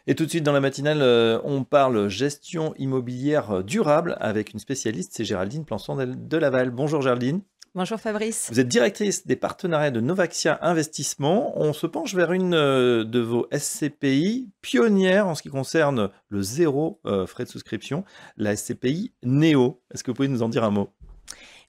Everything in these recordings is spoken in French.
Et tout de suite dans la matinale, on parle gestion immobilière durable avec une spécialiste, c'est Géraldine Plançon de Laval. Bonjour Géraldine. Bonjour Fabrice. Vous êtes directrice des partenariats de Novaxia Investissement. On se penche vers une de vos SCPI pionnières en ce qui concerne le zéro frais de souscription, la SCPI Néo. Est-ce que vous pouvez nous en dire un mot?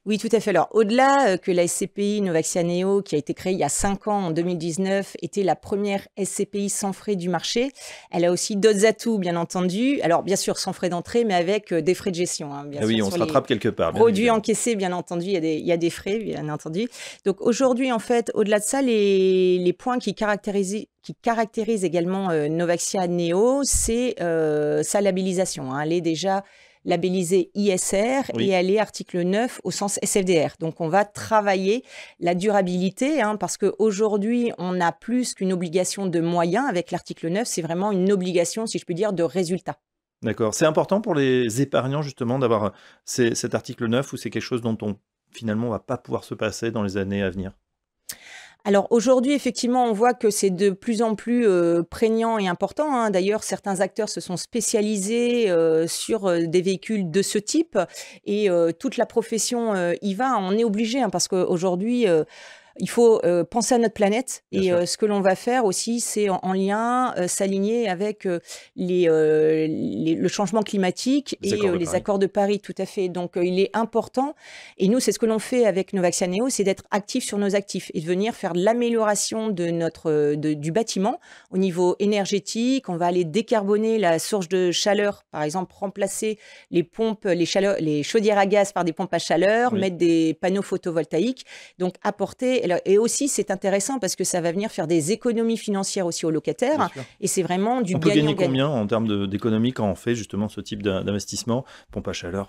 Oui, tout à fait. Alors, au-delà que la SCPI Novaxia Neo, qui a été créée il y a 5 ans, en 2019, était la première SCPI sans frais du marché, elle a aussi d'autres atouts, bien entendu. Alors, bien sûr, sans frais d'entrée, mais avec des frais de gestion. Hein. Bien Ah sûr, oui, on sur se les rattrape quelque part, bien produits évidemment. encaissés, bien entendu, il y a des frais, bien entendu. Donc, aujourd'hui, en fait, au-delà de ça, les points qui caractérisent également Novaxia Neo, c'est sa labellisation. Hein. Elle est déjà labellisée ISR Oui. et elle est article 9 au sens SFDR. Donc, on va travailler la durabilité hein, parce qu'aujourd'hui, on n'a plus qu'une obligation de moyens avec l'article 9. C'est vraiment une obligation, si je puis dire, de résultat. D'accord. C'est important pour les épargnants justement d'avoir cet article 9 ou c'est quelque chose dont on finalement va pas pouvoir se passer dans les années à venir? Alors aujourd'hui, effectivement, on voit que c'est de plus en plus prégnant et important. Hein. D'ailleurs, certains acteurs se sont spécialisés sur des véhicules de ce type et toute la profession y va. On est obligé hein, parce qu'aujourd'hui, il faut penser à notre planète Bien et sûr. ce que l'on va faire aussi, c'est en lien s'aligner avec le changement climatique Les et accords de les Paris. accords de Paris, tout à fait. Donc, il est important, et nous, c'est ce que l'on fait avec Novaxia Neo, c'est d'être actifs sur nos actifs et de venir faire de l'amélioration du bâtiment au niveau énergétique. On va aller décarboner la source de chaleur, par exemple, remplacer les pompes, les chaudières à gaz par des pompes à chaleur, Oui. mettre des panneaux photovoltaïques. Donc, apporter, et aussi c'est intéressant parce que ça va venir faire des économies financières aussi aux Bien locataires sûr. et c'est vraiment du On peut gagner gagnant-gagnant. combien en termes d'économie quand on fait justement ce type d'investissement? Pompe à chaleur,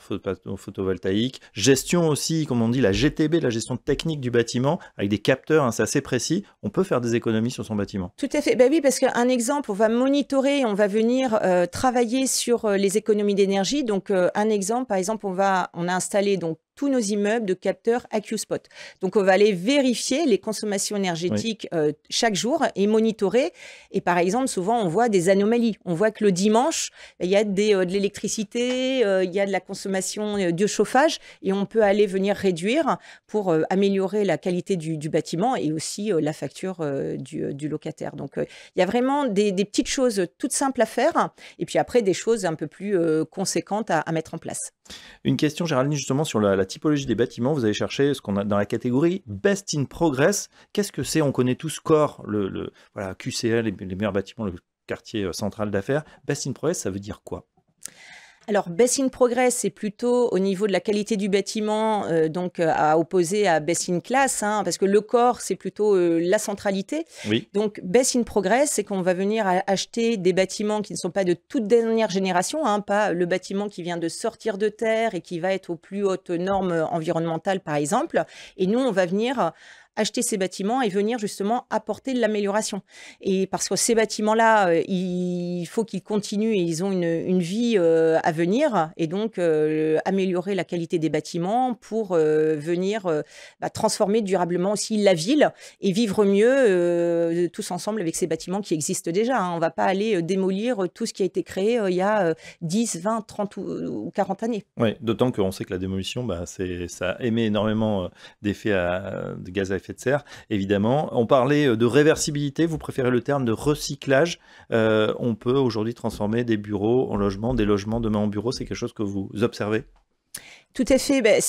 photovoltaïque, gestion aussi, comme on dit, la GTB, la gestion technique du bâtiment, avec des capteurs, hein, c'est assez précis. On peut faire des économies sur son bâtiment. Tout à fait. Ben oui, parce qu'un exemple, on va monitorer, on va venir travailler sur les économies d'énergie. Donc, un exemple, par exemple, on a installé donc tous nos immeubles de capteurs AccuSpot. Donc, on va aller vérifier les consommations Oui, énergétiques chaque jour et monitorer. Et par exemple, souvent, on voit des anomalies. On voit que le dimanche, il y a de l'électricité, il y a de la consommation de chauffage et on peut aller venir réduire pour améliorer la qualité du bâtiment et aussi la facture du locataire. Donc, il y a vraiment des petites choses toutes simples à faire et puis après, des choses un peu plus conséquentes à mettre en place. une question, Géraldine, justement sur la typologie des bâtiments. Vous avez cherché ce qu'on a dans la catégorie Best in Progress. Qu'est-ce que c'est? On connaît tous Core, voilà, QCL, les meilleurs bâtiments, le quartier central d'affaires. Best in Progress, ça veut dire quoi? Alors, Best in Progress, c'est plutôt au niveau de la qualité du bâtiment, donc à opposer à Best in Class, hein, parce que le corps, c'est plutôt la centralité. Oui, Donc, Best in Progress, c'est qu'on va venir acheter des bâtiments qui ne sont pas de toute dernière génération, hein, pas le bâtiment qui vient de sortir de terre et qui va être aux plus hautes normes environnementales, par exemple. Et nous, on va venir acheter ces bâtiments et venir justement apporter de l'amélioration. Et parce que ces bâtiments-là, il faut qu'ils continuent et ils ont une vie à venir et donc améliorer la qualité des bâtiments pour venir transformer durablement aussi la ville et vivre mieux tous ensemble avec ces bâtiments qui existent déjà. Hein. On ne va pas aller démolir tout ce qui a été créé il y a 10, 20, 30 ou 40 années. ouais, d'autant qu'on sait que la démolition, bah, ça émet énormément d'effets de gaz à effet de serre, évidemment. On parlait de réversibilité, vous préférez le terme de recyclage. On peut aujourd'hui transformer des bureaux en logements, des logements demain en bureaux, c'est quelque chose que vous observez? Tout à fait. Ben,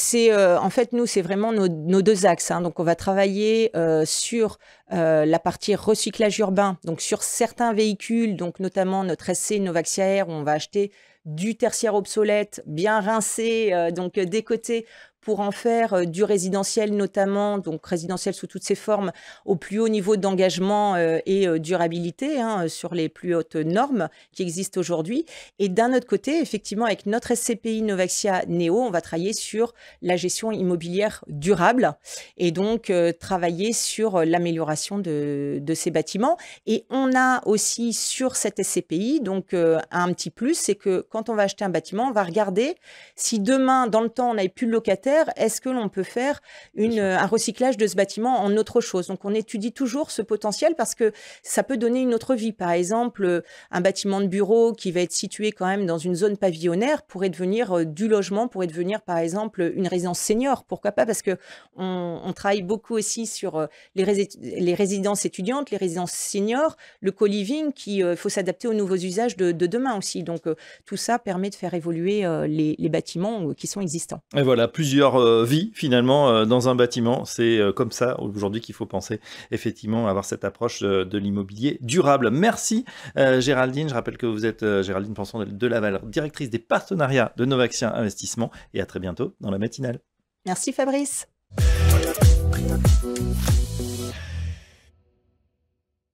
en fait, nous, c'est vraiment nos deux axes. Hein. Donc, on va travailler sur la partie recyclage urbain, donc sur certains véhicules, donc notamment notre SC Novaxia Air, où on va acheter du tertiaire obsolète, bien rincé, donc décoté, pour en faire du résidentiel notamment, donc résidentiel sous toutes ses formes, au plus haut niveau d'engagement et durabilité, hein, sur les plus hautes normes qui existent aujourd'hui. Et d'un autre côté, effectivement, avec notre SCPI Novaxia Neo, on va travailler sur la gestion immobilière durable et donc travailler sur l'amélioration de ces bâtiments. Et on a aussi sur cette SCPI, donc un petit plus, c'est que quand on va acheter un bâtiment, on va regarder si demain, dans le temps, on n'avait plus de locataire, terre, est-ce que l'on peut faire un recyclage de ce bâtiment en autre chose? Donc, on étudie toujours ce potentiel parce que ça peut donner une autre vie. Par exemple, un bâtiment de bureau qui va être situé quand même dans une zone pavillonnaire pourrait devenir du logement, pourrait devenir, par exemple, une résidence senior. Pourquoi pas? Parce que on travaille beaucoup aussi sur les résidences étudiantes, les résidences seniors, le co-living, qui faut s'adapter aux nouveaux usages de demain aussi. Donc, tout ça permet de faire évoluer les bâtiments qui sont existants. Et voilà, plusieurs vies finalement dans un bâtiment. C'est comme ça aujourd'hui qu'il faut penser effectivement à avoir cette approche de l'immobilier durable. Merci Géraldine. Je rappelle que vous êtes Géraldine Penson de Laval, directrice des partenariats de Novaxia Investissement, et à très bientôt dans la matinale. Merci Fabrice.